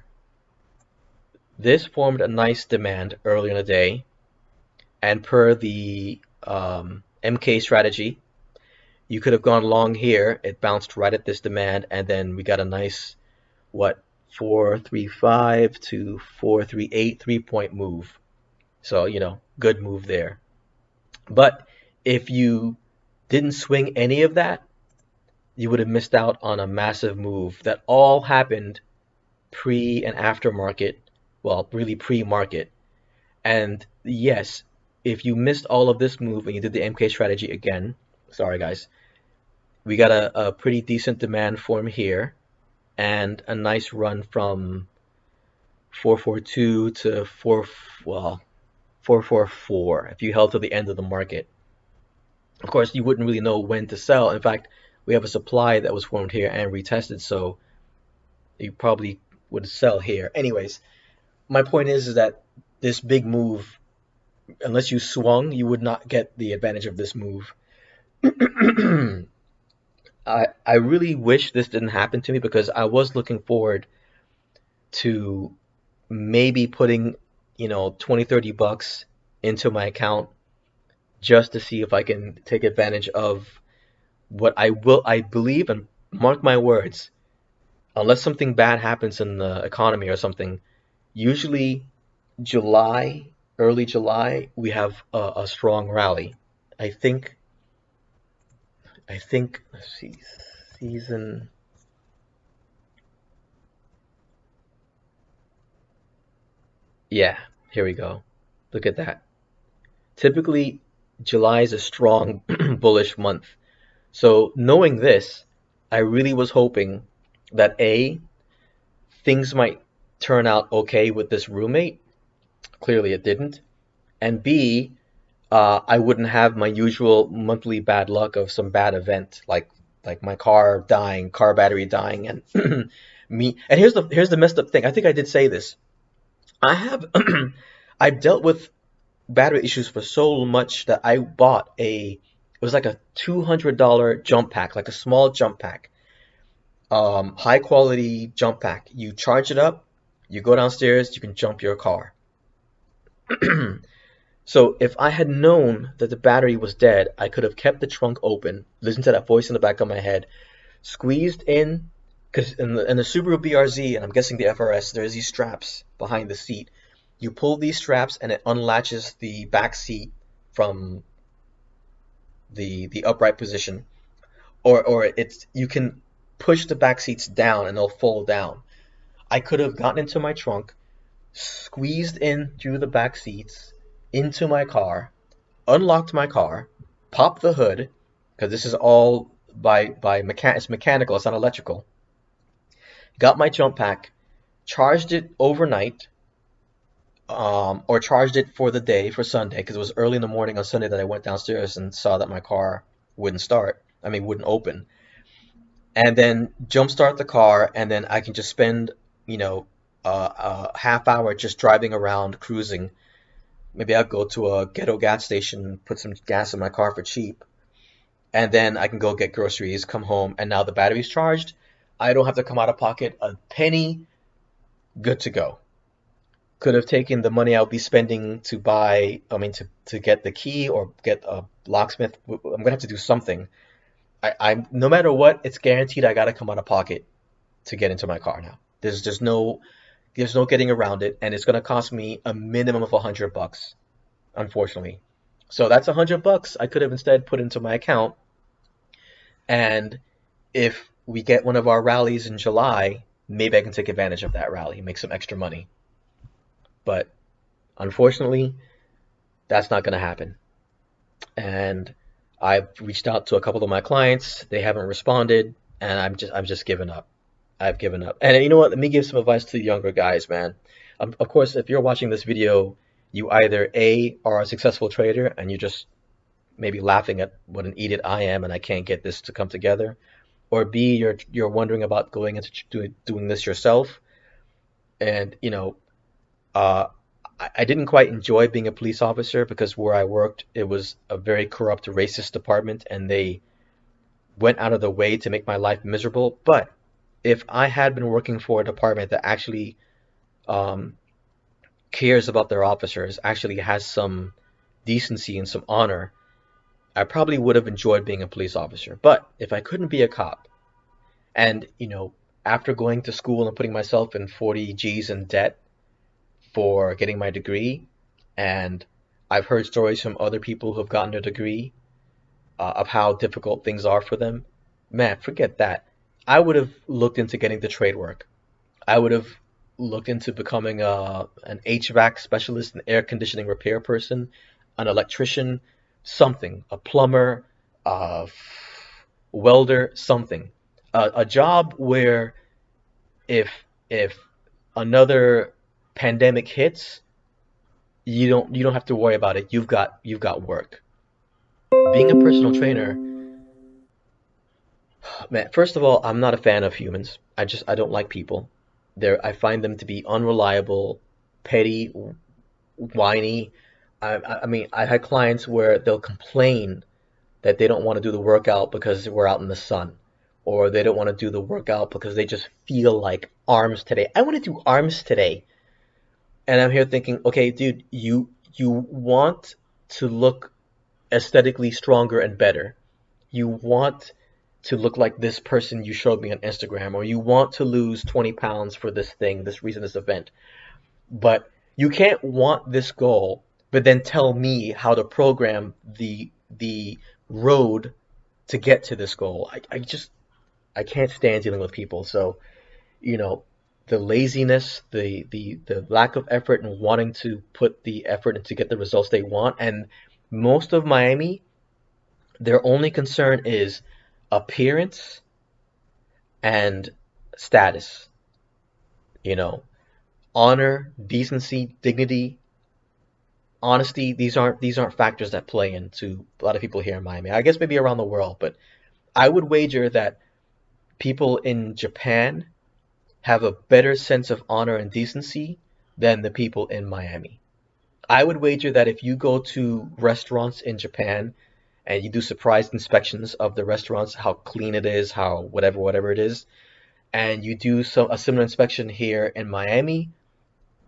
This formed a nice demand earlier in the day, and per the MK strategy, you could have gone long here. It bounced right at this demand, and then we got a nice, what, 435 to 438 3-point move. So, good move there. But if you didn't swing any of that, you would have missed out on a massive move that all happened pre and after market, well, really pre-market. And yes, if you missed all of this move and you did the MK strategy again, sorry guys, we got a pretty decent demand form here and a nice run from 442 to 444 if you held to the end of the market. Of course, you wouldn't really know when to sell. In fact, we have a supply that was formed here and retested, so you probably would sell here. Anyways, my point is that this big move, unless you swung, you would not get the advantage of this move. I really wish this didn't happen to me because I was looking forward to maybe putting, 20, $30 into my account just to see if I can take advantage of what I believe, and mark my words, unless something bad happens in the economy or something, usually July, early July, we have a strong rally. I think, let's see, season, yeah, here we go. Look at that. Typically, July is a strong bullish month. So knowing this, I really was hoping that A, things might turn out okay with this roommate. Clearly it didn't. And B, I wouldn't have my usual monthly bad luck of some bad event like my car dying, car battery dying, and me. And here's the messed up thing. I think I did say this. I have I've dealt with battery issues for so much that I bought it was like a $200 jump pack, like a small jump pack, high quality jump pack. You charge it up, you go downstairs, you can jump your car. So if I had known that the battery was dead, I could have kept the trunk open, listened to that voice in the back of my head, squeezed in, because in the Subaru BRZ, and I'm guessing the FRS, there's these straps behind the seat. You pull these straps and it unlatches the back seat from the upright position, or it's you can push the back seats down and they'll fold down. I could have gotten into my trunk, squeezed in through the back seats into my car, unlocked my car, popped the hood, because this is all it's mechanical, it's not electrical. Got my jump pack, charged it overnight, or charged it for the day for Sunday because it was early in the morning on Sunday that I went downstairs and saw that my car wouldn't start. I mean, wouldn't open. And then jumpstart the car, and then I can just spend, you know, a half hour just driving around, cruising. Maybe I'll go to a ghetto gas station, put some gas in my car for cheap, and then I can go get groceries, come home, and now the battery's charged. I don't have to come out of pocket a penny, good to go. Could have taken the money I'll be spending to buy, I mean, to get the key or get a locksmith. I'm gonna have to do something. I'm no matter what, it's guaranteed I gotta come out of pocket to get into my car now. There's no getting around it, and it's gonna cost me a minimum of $100, unfortunately. So that's $100 I could have instead put into my account, and if we get one of our rallies in July, maybe I can take advantage of that rally, make some extra money. But unfortunately, that's not gonna happen. And I've reached out to a couple of my clients, they haven't responded, and I'm just giving up. I've given up. And you know what? Let me give some advice to the younger guys, man. Of course, if you're watching this video, you either A, are a successful trader and you're just maybe laughing at what an idiot I am and I can't get this to come together, or B, you're wondering about going into doing this yourself. And uh, I didn't quite enjoy being a police officer because where I worked, it was a very corrupt, racist department, and they went out of the way to make my life miserable. But if I had been working for a department that actually um, cares about their officers, actually has some decency and some honor, I probably would have enjoyed being a police officer. But if I couldn't be a cop, and after going to school and putting myself in 40 G's in debt for getting my degree, and I've heard stories from other people who have gotten a degree of how difficult things are for them, man, forget that. I would have looked into getting the trade work. I would have looked into becoming an HVAC specialist, an air conditioning repair person, an electrician, something, a plumber, a welder, something. A job where if another pandemic hits, you don't have to worry about it. You've got work. Being a personal trainer, man, first of all, I'm not a fan of humans. I don't like people. I find them to be unreliable, petty, whiny. I mean, I had clients where they'll complain that they don't want to do the workout because we're out in the sun, or they don't want to do the workout because they just feel like arms today. I want to do arms today, and I'm here thinking, okay, dude, you want to look aesthetically stronger and better. You want to look like this person you showed me on Instagram, or you want to lose 20 pounds for this thing, this reason, this event. But you can't want this goal, but then tell me how to program the road to get to this goal. I can't stand dealing with people. So, you know, the laziness, the lack of effort and wanting to put the effort in to get the results they want. And most of Miami, their only concern is appearance and status, you know, honor, decency, dignity, honesty. These aren't factors that play into a lot of people here in Miami. I guess maybe around the world, but I would wager that people in Japan have a better sense of honor and decency than the people in Miami. I would wager that if you go to restaurants in Japan and you do surprise inspections of the restaurants, how clean it is, how whatever it is, and you do a similar inspection here in Miami,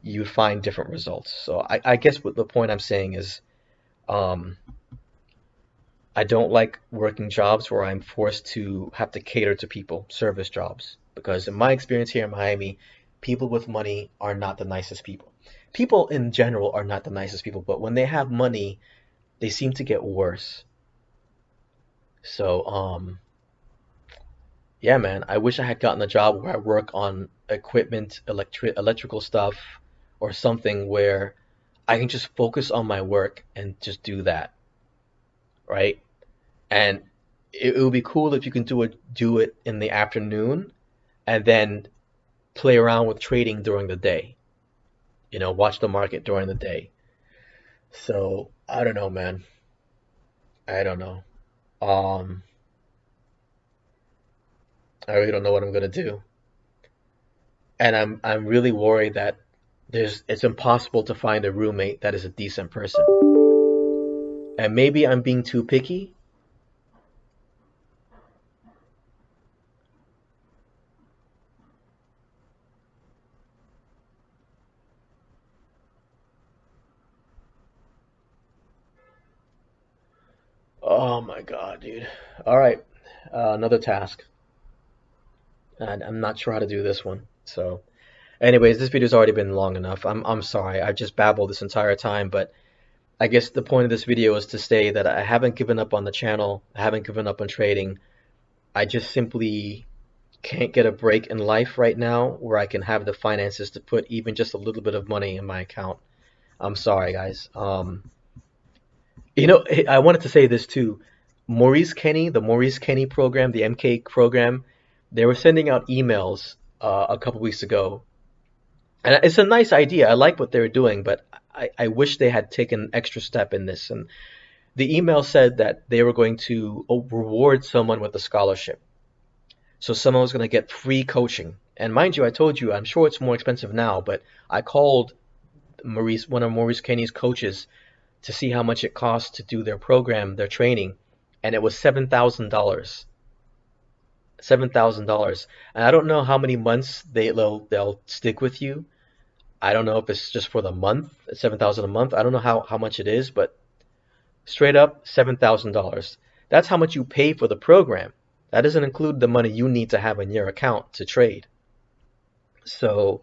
you find different results. So I guess what the point I'm saying is, um, I don't like working jobs where I'm forced to have to cater to people, service jobs, because in my experience here in Miami, people with money are not the nicest people. People in general are not the nicest people, but when they have money, they seem to get worse. So, yeah, man, I wish I had gotten a job where I work on equipment, electrical stuff, or something where I can just focus on my work and just do that, right? And it would be cool if you can do it in the afternoon and then play around with trading during the day. watch the market during the day. So I don't know, man. I don't know. Um, I really don't know what I'm gonna do, and I'm really worried that it's impossible to find a roommate that is a decent person. And maybe I'm being too picky. Oh my God, dude. All right, another task. And I'm not sure how to do this one. So, anyways, this video's already been long enough. I'm sorry. I just babbled this entire time, but I guess the point of this video is to say that I haven't given up on the channel. I haven't given up on trading. I just simply can't get a break in life right now where I can have the finances to put even just a little bit of money in my account. I'm sorry, guys. I wanted to say this too. Maurice Kenny, the Maurice Kenny program, the MK program, they were sending out emails a couple weeks ago. And it's a nice idea. I like what they're doing, but I wish they had taken an extra step in this. And the email said that they were going to reward someone with a scholarship. So someone was going to get free coaching. And mind you, I told you, I'm sure it's more expensive now, but I called one of Maurice Kenny's coaches to see how much it costs to do their program, their training, and it was $7,000. $7,000. And I don't know how many months they'll stick with you. I don't know if it's just for the month, 7,000 a month. I don't know how much it is, but straight up $7,000. That's how much you pay for the program. That doesn't include the money you need to have in your account to trade. So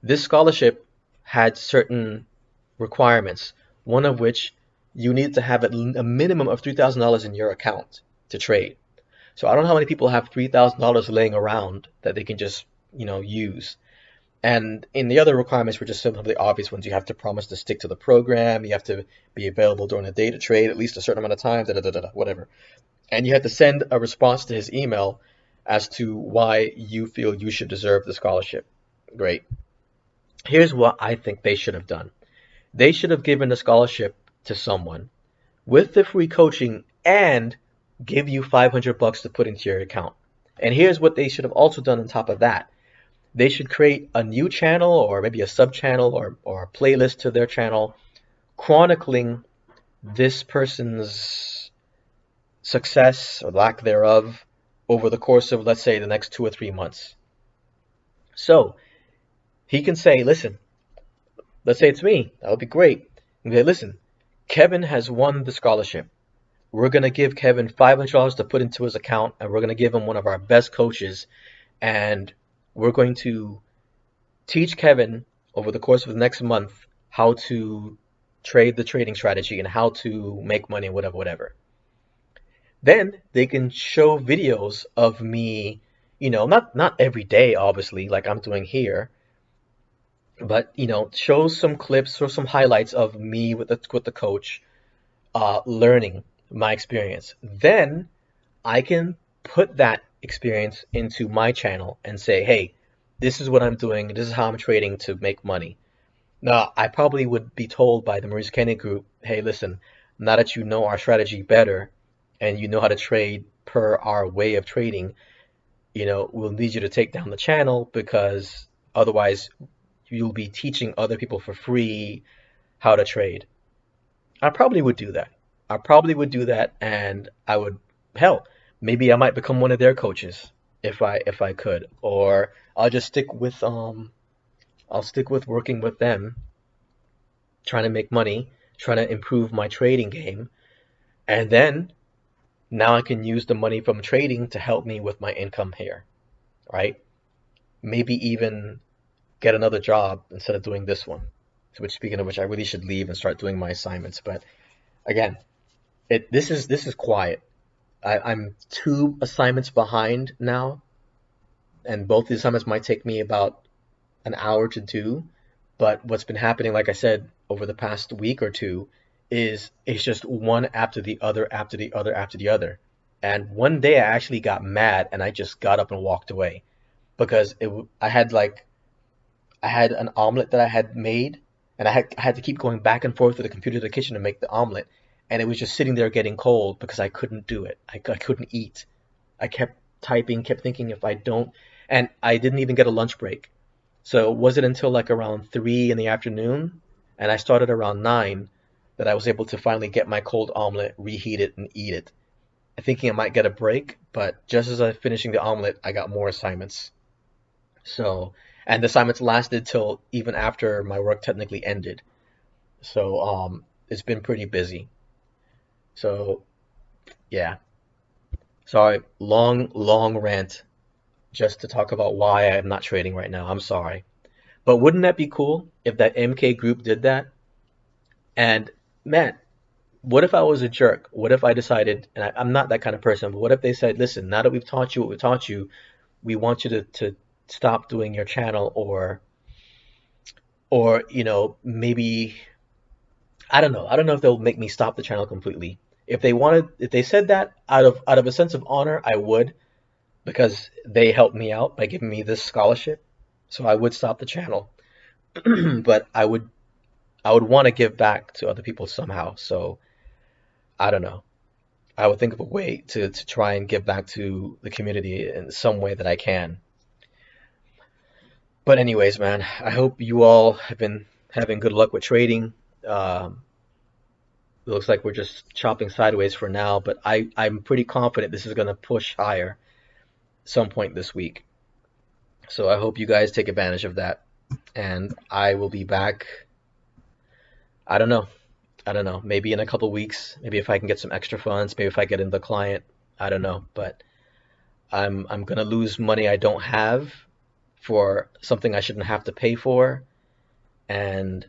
this scholarship had certain requirements, one of which you need to have a minimum of $3,000 in your account to trade. So I don't know how many people have $3,000 laying around that they can just, use. And in the other requirements were just some of the obvious ones. You have to promise to stick to the program. You have to be available during the day to trade at least a certain amount of time, whatever. And you have to send a response to his email as to why you feel you should deserve the scholarship. Great. Here's what I think they should have done. They should have given the scholarship to someone with the free coaching and give you 500 bucks to put into your account. And here's what they should have also done on top of that. They should create a new channel or maybe a sub channel or a playlist to their channel chronicling this person's success or lack thereof over the course of, let's say, the next 2 or 3 months. So he can say, listen, let's say it's me. That would be great. And say, listen, Kevin has won the scholarship. We're going to give Kevin $500 to put into his account, and we're going to give him one of our best coaches. And we're going to teach Kevin over the course of the next month how to trade the trading strategy and how to make money, whatever. Then they can show videos of me, not every day, obviously, like I'm doing here, but show some clips or some highlights of me with the coach, learning my experience. Then I can put that experience into my channel and say, hey, this is what I'm doing. This is how I'm trading to make money. Now, I probably would be told by the Maurice Kenny group, hey, listen, now that you know our strategy better and you know how to trade per our way of trading, we'll need you to take down the channel because otherwise you'll be teaching other people for free how to trade. I probably would do that. I probably would do that, and I would, hell, maybe I might become one of their coaches if I could, or I'll just stick with I'll stick with working with them, trying to make money, trying to improve my trading game, and then now I can use the money from trading to help me with my income here, right? Maybe even get another job instead of doing this one. Which, speaking of which, I really should leave and start doing my assignments. But again, this is quiet. I'm 2 assignments behind now, and both the assignments might take me about an hour to do. But what's been happening, like I said, over the past week or two, is it's just one after the other, after the other, after the other. And one day I actually got mad and I just got up and walked away because I had like I had an omelet that I had made, and I had to keep going back and forth to the computer to the kitchen to make the omelet, and it was just sitting there getting cold because I couldn't do it. I couldn't eat. I kept typing, kept thinking if I don't, and I didn't even get a lunch break. So it wasn't until like around 3 in the afternoon, and I started around 9, that I was able to finally get my cold omelet, reheat it, and eat it. Thinking I might get a break, but just as I was finishing the omelet, I got more assignments. So, and the assignments lasted till even after my work technically ended. So, it's been pretty busy. So, yeah. Sorry, long rant just to talk about why I'm not trading right now. I'm sorry. But wouldn't that be cool if that MK group did that? And man, what if I was a jerk? What if I decided, and I'm not that kind of person, but what if they said, listen, now that we've taught you what we taught you, we want you to stop doing your channel, or maybe I don't know. I don't know if they'll make me stop the channel completely. If they said that out of a sense of honor, I would, because they helped me out by giving me this scholarship. So I would stop the channel. But I would want to give back to other people somehow. So I don't know. I would think of a way to try and give back to the community in some way that I can. But anyways, man, I hope you all have been having good luck with trading. Um, it looks like we're just chopping sideways for now, but I'm pretty confident this is going to push higher some point this week. So I hope you guys take advantage of that. And I will be back. I don't know. I don't know. Maybe in a couple weeks. Maybe if I can get some extra funds. Maybe if I get in the client. I don't know. But I'm gonna lose money I don't have for something I shouldn't have to pay for. And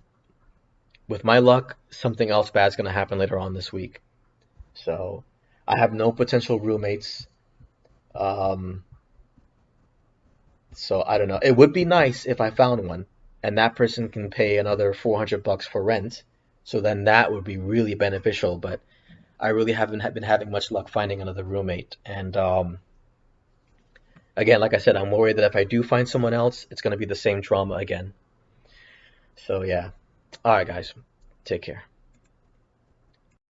with my luck, something else bad's gonna happen later on this week. So I have no potential roommates. Um, so I don't know. It would be nice if I found one, and that person can pay another $400 for rent. So then that would be really beneficial. But I really haven't been having much luck finding another roommate. And again, like I said, I'm worried that if I do find someone else, it's gonna be the same drama again. So yeah. All right, guys. Take care.